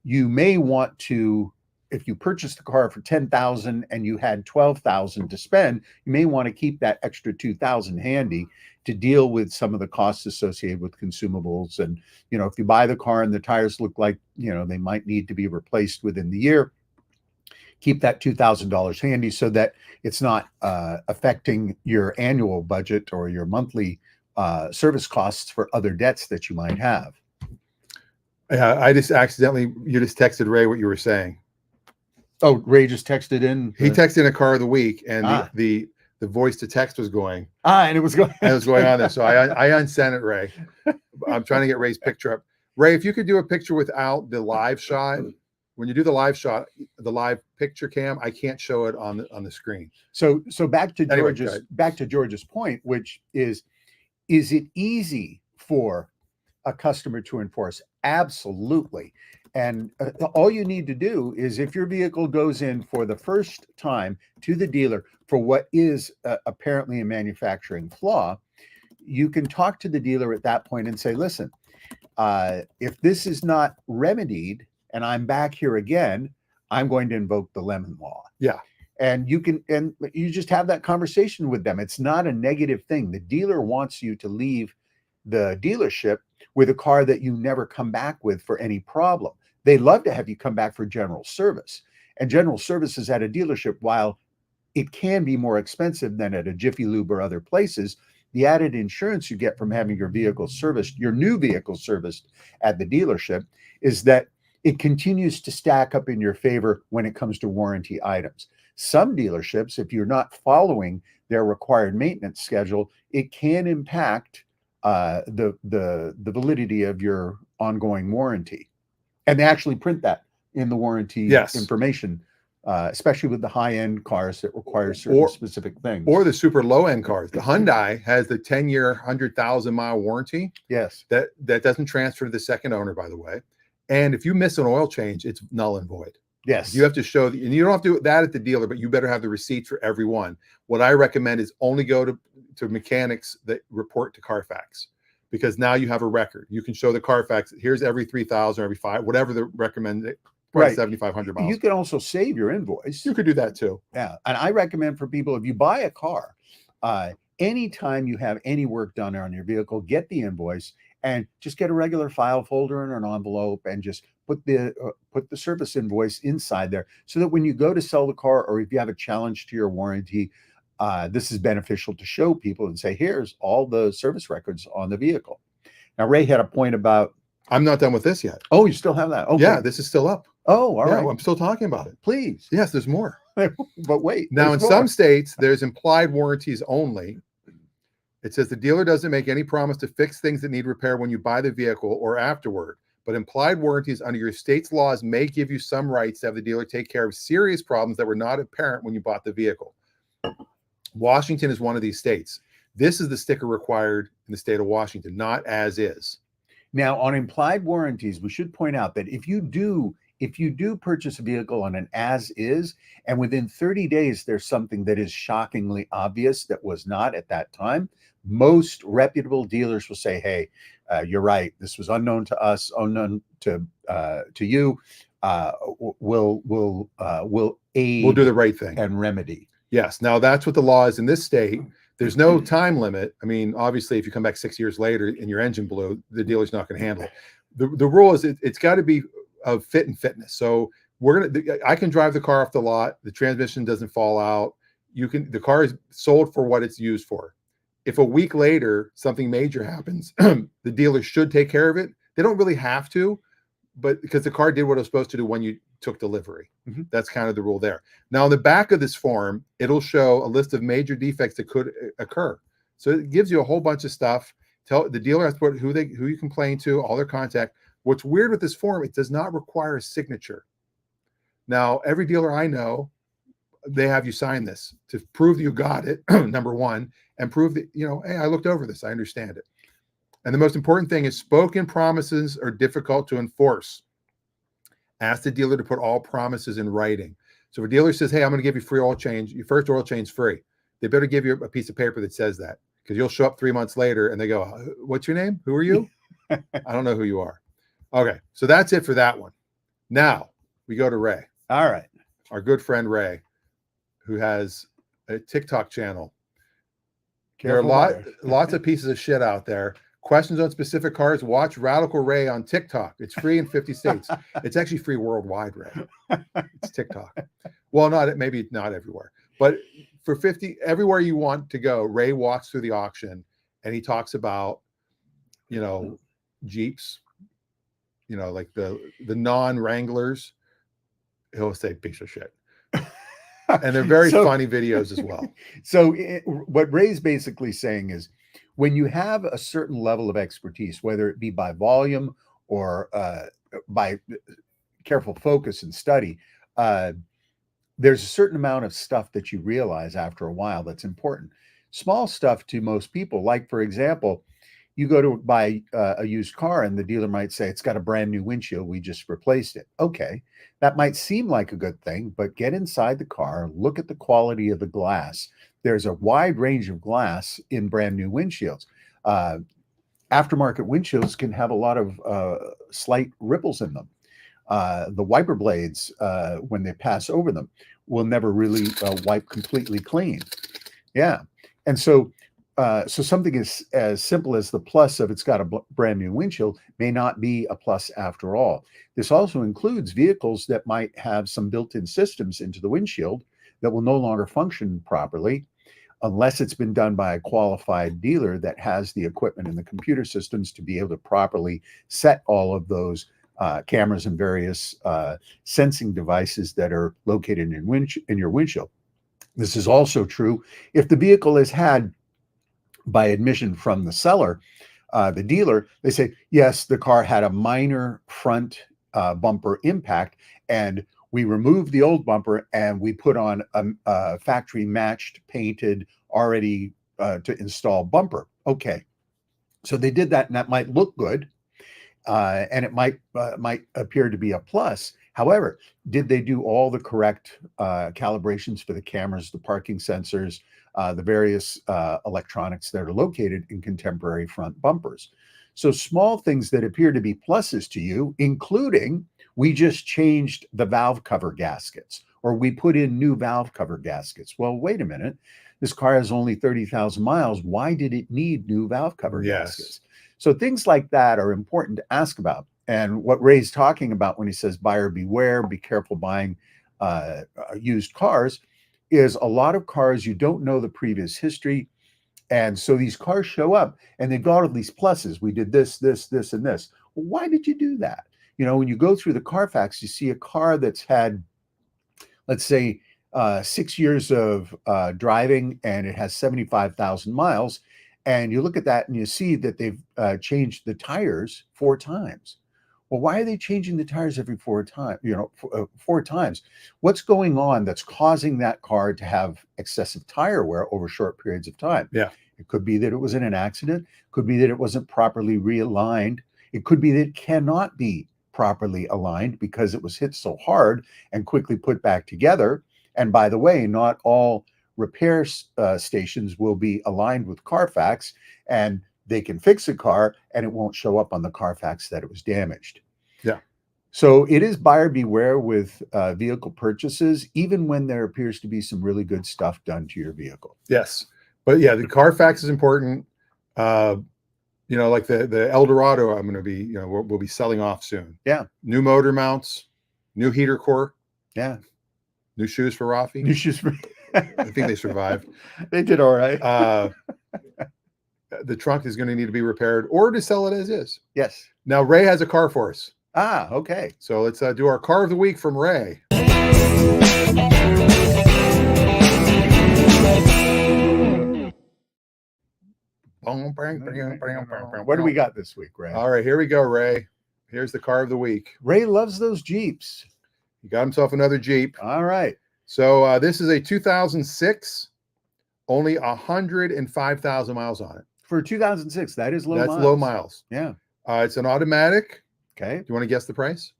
you may want to, if you purchased a car for $10,000 and you had $12,000 to spend, you may want to keep that extra $2,000 handy to deal with some of the costs associated with consumables. And, if you buy the car and the tires look like, they might need to be replaced within the year, keep that $2,000 handy so that it's not affecting your annual budget or your monthly service costs for other debts that you might have. Yeah, you just texted Ray what you were saying. Oh, Ray just texted in. He texted in a car of the week, and the the voice to text was going. And it was going. And it was going on there. So I unsent it, Ray. I'm trying to get Ray's picture up. Ray, if you could do a picture without the live shot, when you do the live shot, the live picture cam, I can't show it on the screen. So back to Anyway, George's point, which is it easy for a customer to enforce? Absolutely. And all you need to do is, if your vehicle goes in for the first time to the dealer for what is apparently a manufacturing flaw, you can talk to the dealer at that point and say, listen, if this is not remedied and I'm back here again, I'm going to invoke the lemon law. Yeah. And you just have that conversation with them. It's not a negative thing. The dealer wants you to leave the dealership with a car that you never come back with for any problem. They love to have you come back for general service. And general services at a dealership, while it can be more expensive than at a Jiffy Lube or other places, the added insurance you get from having your vehicle serviced, your new vehicle serviced at the dealership, is that it continues to stack up in your favor when it comes to warranty items. Some dealerships, if you're not following their required maintenance schedule, it can impact the validity of your ongoing warranty. And they actually print that in the warranty information, especially with the high-end cars that require certain specific things. Or the super low-end cars. The Hyundai has the 10-year, 100,000-mile warranty. Yes. That doesn't transfer to the second owner, by the way. And if you miss an oil change, it's null and void. Yes. You have to show, and you don't have to do that at the dealer, but you better have the receipts for every one. What I recommend is only go to mechanics that report to Carfax, because now you have a record. You can show the Carfax, here's every 3,000, every 5, whatever the recommended, right, 7,500 miles. You can also save your invoice. You could do that too. Yeah. And I recommend for people, if you buy a car, anytime you have any work done on your vehicle, get the invoice and just get a regular file folder in an envelope and just put the service invoice inside there, so that when you go to sell the car, or if you have a challenge to your warranty, this is beneficial to show people and say, here's all the service records on the vehicle. Now, Ray had a point about... I'm not done with this yet. Oh, you still have that? Okay. Yeah, this is still up. Oh, all right. I'm still talking about it. Please. Yes, there's more. But wait. Now, in some states, there's implied warranties only. It says the dealer doesn't make any promise to fix things that need repair when you buy the vehicle or afterward, but implied warranties under your state's laws may give you some rights to have the dealer take care of serious problems that were not apparent when you bought the vehicle. Washington is one of these states. This is the sticker required in the state of Washington, not as is. Now, on implied warranties, we should point out that if you do purchase a vehicle on an as is, and within 30 days there's something that is shockingly obvious that was not at that time, most reputable dealers will say, hey, you're right, this was unknown to us, unknown to you. We'll aid, we'll do the right thing and remedy. Yes. Now, that's what the law is in this state. There's no time limit. I mean, obviously, if you come back 6 years later and your engine blew, the dealer's not going to handle it. The rule is it's got to be of fit and fitness. So I can drive the car off the lot. The transmission doesn't fall out. The car is sold for what it's used for. If a week later something major happens, the dealer should take care of it. They don't really have to, but because the car did what it was supposed to do when you took delivery. Mm-hmm. That's kind of the rule there. Now, on the back of this form, it'll show a list of major defects that could occur. So it gives you a whole bunch of stuff. Tell the dealer has to put who you complain to, all their contact. What's weird with this form, it does not require a signature. Now, every dealer I know, they have you sign this to prove that you got it, number one, and prove that, hey, I looked over this, I understand it. And the most important thing is spoken promises are difficult to enforce. Ask the dealer to put all promises in writing. So if a dealer says, hey, I'm going to give you free oil change, your first oil change free, they better give you a piece of paper that says that, because you'll show up 3 months later and they go, what's your name? Who are you? I don't know who you are. Okay, so that's it for that one. Now we go to Ray. All right. Our good friend Ray, who has a TikTok channel. There are lots of pieces of shit out there. Questions on specific cars, watch Radical Ray on TikTok. It's free in 50 states. It's actually free worldwide, Ray. It's TikTok. Well, maybe not everywhere, but for 50, everywhere you want to go, Ray walks through the auction and he talks about, Jeeps, like the non-Wranglers. He'll say piece of shit. And they're very So- funny videos as well. So what Ray's basically saying is when you have a certain level of expertise, whether it be by volume or by careful focus and study, there's a certain amount of stuff that you realize after a while that's important. Small stuff to most people, like, for example, you go to buy a used car and the dealer might say, it's got a brand new windshield. We just replaced it. Okay. That might seem like a good thing, but get inside the car, look at the quality of the glass. There's a wide range of glass in brand new windshields. Aftermarket windshields can have a lot of slight ripples in them. The wiper blades, when they pass over them, will never really wipe completely clean. Yeah. And so something as simple as the plus of it's got a brand new windshield may not be a plus after all. This also includes vehicles that might have some built-in systems into the windshield that will no longer function properly unless it's been done by a qualified dealer that has the equipment and the computer systems to be able to properly set all of those cameras and various sensing devices that are located in your windshield. This is also true if the vehicle is had by admission from the seller, the dealer. They say, yes, the car had a minor front bumper impact, and we removed the old bumper and we put on a factory matched, painted, already to install bumper. Okay, so they did that, and that might look good, and it might appear to be a plus. However, did they do all the correct calibrations for the cameras, the parking sensors, the various electronics that are located in contemporary front bumpers? So small things that appear to be pluses to you, including we just changed the valve cover gaskets, or we put in new valve cover gaskets. Well, wait a minute. This car has only 30,000 miles. Why did it need new valve cover gaskets? So things like that are important to ask about. And what Ray's talking about when he says buyer beware, be careful buying used cars, is a lot of cars you don't know the previous history. And so these cars show up and they've got all these pluses. We did this, this, this, and this. Well, why did you do that? You know, when you go through the Carfax, you see a car that's had, let's say, 6 years of driving, and it has 75,000 miles. And you look at that and you see that they've changed the tires 4 times. Well, why are they changing the tires every 4 times? You know, 4 times. What's going on that's causing that car to have excessive tire wear over short periods of time? Yeah. It could be that it was in an accident. Could be that it wasn't properly realigned. It could be that it cannot be properly aligned because it was hit so hard and quickly put back together. And by the way, not all repair stations will be aligned with Carfax, and they can fix a car and it won't show up on the Carfax that it was damaged. Yeah. So it is buyer beware with vehicle purchases, even when there appears to be some really good stuff done to your vehicle. Yes. But yeah, the Carfax is important. You know, like the Eldorado, I'm going to be, you know, we'll be selling off soon. Yeah. New motor mounts, new heater core. Yeah. New shoes for Raffi. You should. I think they survived. They did all right. The trunk is going to need to be repaired or to sell it as is. Yes. Now, Ray has a car for us. Ah, okay. So let's do our car of the week from Ray. What do we got this week, Ray? All right, here we go, Ray. Here's the car of the week. Ray loves those Jeeps. He got himself another Jeep. All right. So this is a 2006, only 105,000 miles on it. For 2006, that is low miles. That's low miles. Yeah. It's an automatic. Okay. Do you want to guess the price?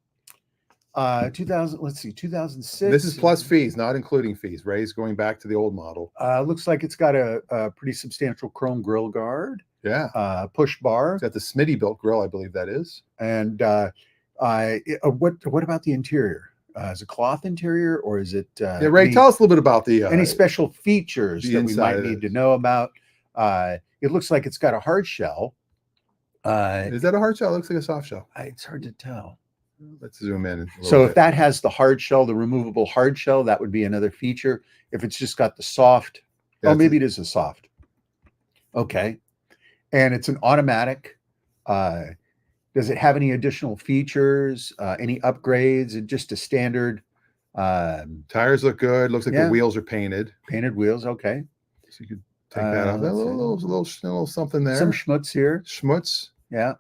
2000. Let's see. 2006. This is plus fees, not including fees. Ray's going back to the old model. Looks like it's got a pretty substantial chrome grille guard. Yeah. Push bar. It's got the Smitty built grill, I believe that is. And what about the interior? Is it cloth interior, or is it? Yeah, Ray, tell us a little bit about the any special features the that we inside might of need it. to know about. It looks like it's got a hard shell. Is that a hard shell? It looks like a soft shell. It's hard to tell. Let's zoom in. So if that has the hard shell, the removable hard shell, that would be another feature. If it's just got the soft, maybe it is a soft. Okay. And it's an automatic. Does it have any additional features, any upgrades? Just a standard Tires look good. Looks like Yeah. the wheels are painted. Painted wheels. Okay. So you could take that off. A let's see. little something there. Some schmutz here. Schmutz. Yeah.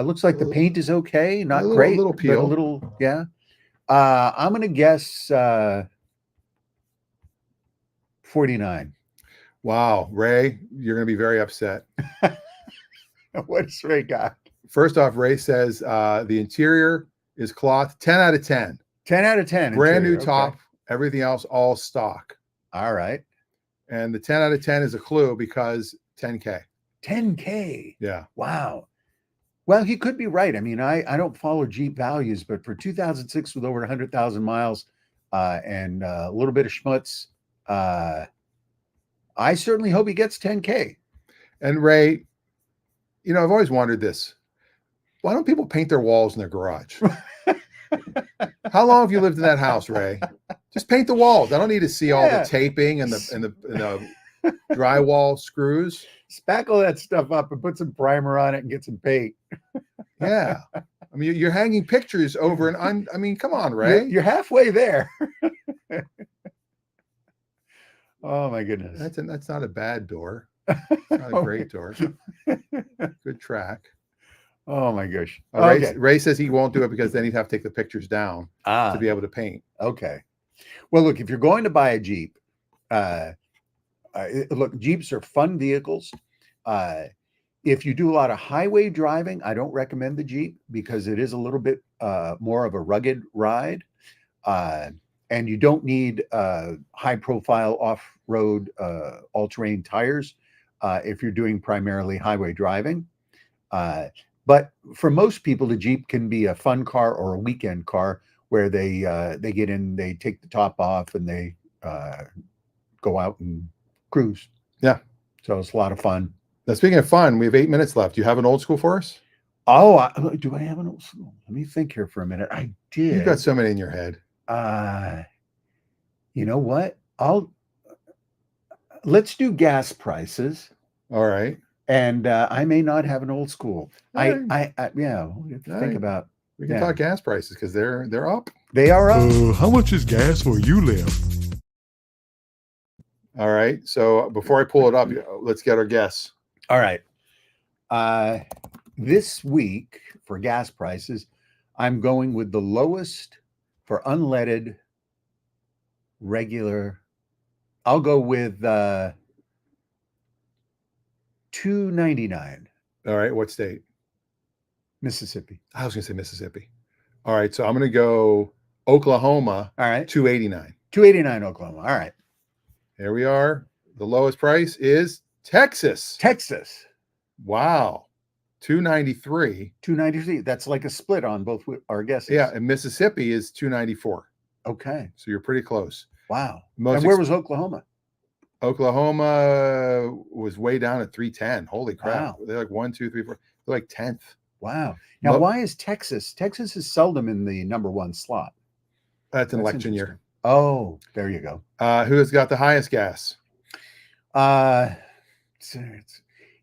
Looks like the paint is okay. Not great. Little but peel. a little, yeah. I'm going to guess 49. Wow, Ray, you're going to be very upset. What's Ray got? First off, Ray says the interior is cloth. 10 out of 10. 10 out of 10. Brand interior. new top. Okay. Everything else all stock. All right. And the 10 out of 10 is a clue because 10K. 10K. Yeah. Wow. Well, he could be right. I mean, I don't follow Jeep values, but for 2006 with over 100,000 miles and a little bit of schmutz, I certainly hope he gets 10K. And Ray, you know, I've always wondered this. Why don't people paint their walls in their garage? How long have you lived in that house, Ray? Just paint the walls. I don't need to see all the taping and the drywall screws. Spackle that stuff up and put some primer on it and get some paint. Yeah. I mean, you're hanging pictures over and I mean, come on, Ray. You're halfway there. Oh my goodness. That's not a bad door. It's not a great door. Good track. Oh my gosh. Ray says he won't do it because then he'd have to take the pictures down to be able to paint. Okay. Well, look, if you're going to buy a Jeep, look, Jeeps are fun vehicles. If you do a lot of highway driving, I don't recommend the Jeep because it is a little bit more of a rugged ride. And you don't need high profile off-road all-terrain tires if you're doing primarily highway driving. But for most people, the Jeep can be a fun car or a weekend car where they get in, they take the top off, and they go out and cruise. Yeah. So it's a lot of fun. Now, speaking of fun, we have 8 minutes left. Do you have an old school for us? Oh, do I have an old school? Let me think here for a minute. I did. You've got so many in your head. You know what? Let's do gas prices. All right. And I may not have an old school. All I yeah, we have to think about. We can talk gas prices because they're up. They are up. How much is gas where you live? All right. So before I pull it up, let's get our guess. All right. This week for gas prices, I'm going with the lowest for unleaded regular. I'll go with $2.99. All right. What state? Mississippi. I was going to say Mississippi. All right. So I'm going to go Oklahoma. All right. $2.89. $2.89 Oklahoma. All right. There we are. The lowest price is Texas. Texas. Wow. $2.93. $2.93. That's like a split on both our guesses. Yeah. And Mississippi is $2.94. Okay. So you're pretty close. Wow. And where was Oklahoma? Oklahoma was way down at 310. Holy crap. Wow. They're like 1, 2, 3, 4. They're like 10th. Wow. Now, why is Texas? Texas is seldom in the number one slot. That's an election year. Oh, there you go. Who has got the highest gas?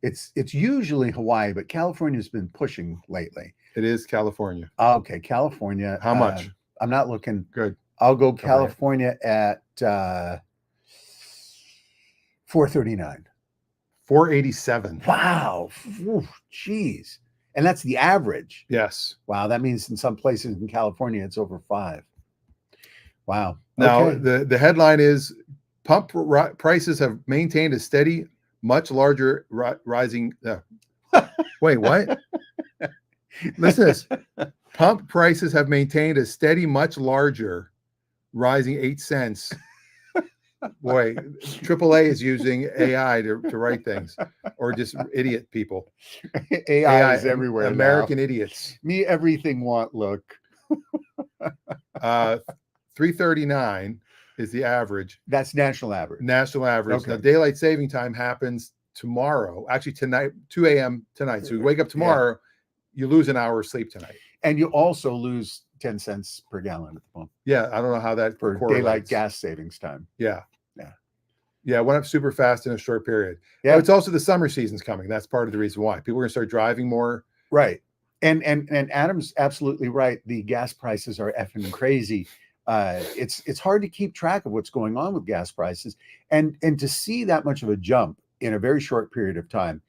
It's usually Hawaii, but California's been pushing lately. It is California. Okay, California. How much? I'm not looking. Good. I'll go California at $4.39. $4.87. Wow. Jeez. And that's the average. Yes. Wow. That means in some places in California, it's over $5. Wow. Now, okay. the headline is pump prices have maintained a steady, much larger rising. Wait, what? Listen to this. Pump prices have maintained a steady, much larger, rising 8 cents. Boy, AAA is using AI to write things, or just idiot people. AI is everywhere. American now. Idiots. Me, everything want look. 339 is the average. That's national average. National average. Okay. Now, daylight saving time happens tomorrow. Actually, tonight, 2 a.m. tonight. So you wake up tomorrow, you lose an hour of sleep tonight. And you also lose 10 cents per gallon at the pump. Yeah, I don't know how that for correlates. Daylight gas savings time. Yeah. Yeah. Yeah, it went up super fast in a short period. Yeah. But it's also the summer season's coming. That's part of the reason why. People are going to start driving more. Right. And Adam's absolutely right. The gas prices are effing crazy. It's hard to keep track of what's going on with gas prices, and to see that much of a jump in a very short period of time,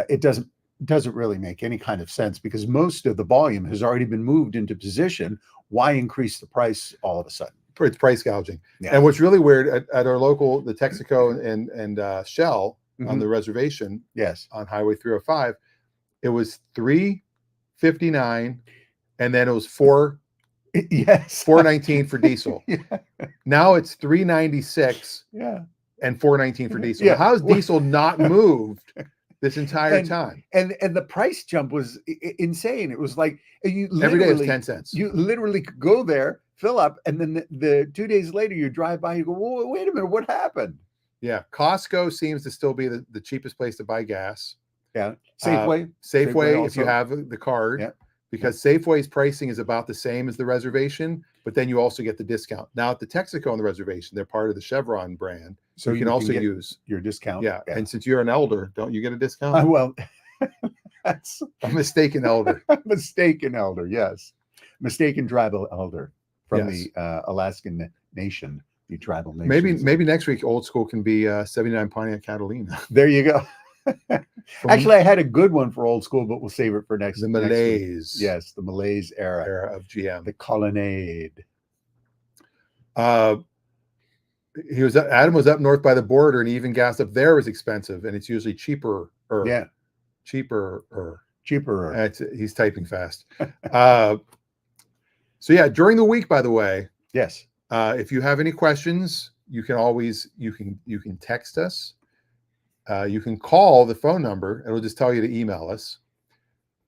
it doesn't really make any kind of sense, because most of the volume has already been moved into position. Why increase the price all of a sudden? It's price gouging. Yeah. And what's really weird at our local, the Texaco and Shell on the reservation, Yes, on Highway 305, it was $3.59, and then it was yes, $4.19 for diesel. Yeah. Now it's $3.96 Yeah. and $4.19 for diesel. Yeah. Now, how has diesel not moved this entire time? And the price jump was insane. It was like you Every day it was literally 10 cents. you literally could go there, fill up, and then the 2 days later you drive by, you go, whoa, wait a minute, what happened? Yeah. Costco seems to still be the cheapest place to buy gas. Yeah. Safeway. Safeway, if you also. have the card. Yeah. Because Safeway's pricing is about the same as the reservation, but then you also get the discount. Now at the Texaco on the reservation, they're part of the Chevron brand. So you can also get use your discount. Yeah. And since you're an elder, don't you get a discount? Well, that's a mistaken elder. Mistaken elder, yes. Mistaken tribal elder from Yes. the Alaskan nation, the tribal nation. Maybe next week Old School can be 79 Pontiac Catalina. There you go. Actually, I had a good one for Old School, but we'll save it for next. The next week. Malaise. Yes, the Malaise era of GM. The colonnade. Adam was up north by the border, and even gas up there was expensive, and it's usually cheaper. Yeah, cheaper. He's typing fast. So yeah, during the week, by the way, yes. If you have any questions, you can always you can text us. You can call the phone number, and it'll just tell you to email us.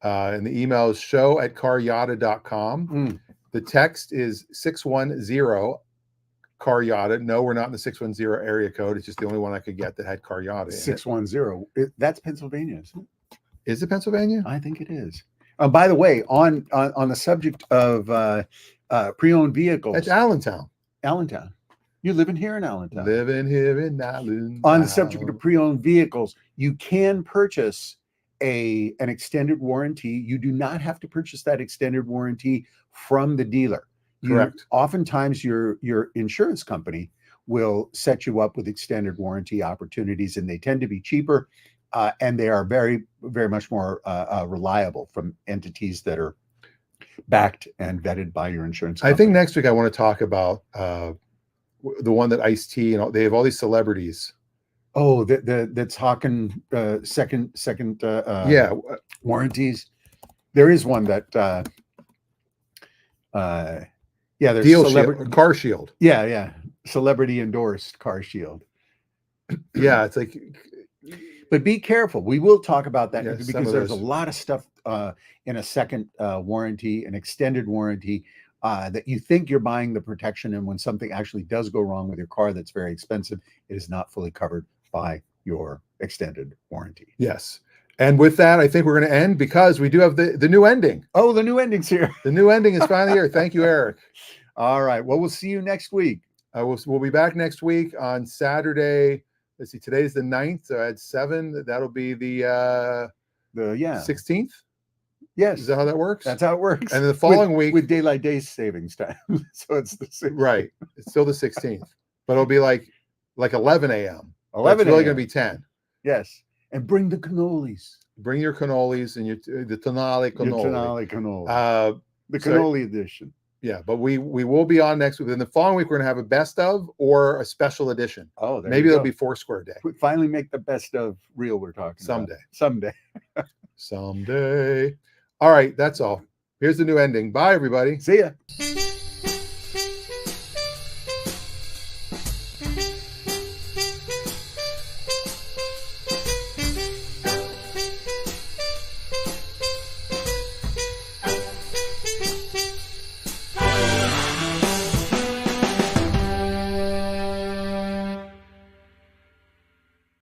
And the email is show@CarYada.com. The text is 610 CarYada. No, we're not in the 610 area code. It's just the only one I could get that had CarYada. 610. That's Pennsylvania, isn't it? Is it Pennsylvania? I think it is. By the way, on the subject of pre-owned vehicles, It's Allentown. Allentown. You're living here in Allentown. Living here in Allentown. On the subject of pre-owned vehicles, you can purchase an extended warranty. You do not have to purchase that extended warranty from the dealer. Correct. Oftentimes, your insurance company will set you up with extended warranty opportunities, and they tend to be cheaper, and they are very, very much more reliable from entities that are backed and vetted by your insurance company. I think next week I want to talk about the one that Ice-T, they have all these celebrities. Oh, that's hawking second warranties. There is one that there's Car Shield. Yeah, celebrity endorsed Car Shield. Yeah, it's like, but be careful. We will talk about that because there's a those. lot of stuff in a second warranty, an extended warranty, that you think you're buying the protection, and when something actually does go wrong with your car that's very expensive, it is not fully covered by your extended warranty. Yes. And with that, I think we're going to end, because we do have the new ending. Oh, the new ending's here. The new ending is finally here. Thank you, Eric. All right. Well, we'll see you next week. We'll be back next week on Saturday. Let's see, today's the 9th. So at 7, that'll be the 16th. Yes. Is that how that works? That's how it works. And then the following week with daylight day savings time. So it's the 16th. Right. It's still the 16th, but it'll be like 11 a.m. 11 It's really a.m. going to be 10. Yes. And bring the cannolis. Bring your cannolis and the tonale cannoli. Your tonale cannoli. The cannoli edition. Yeah, but we will be on next week. Then the following week, we're going to have a best of or a special edition. Oh, there maybe you it'll go. be Foursquare Day. We finally make the best of reel we're talking Someday. about. Someday. All right, that's all. Here's the new ending. Bye, everybody. See ya.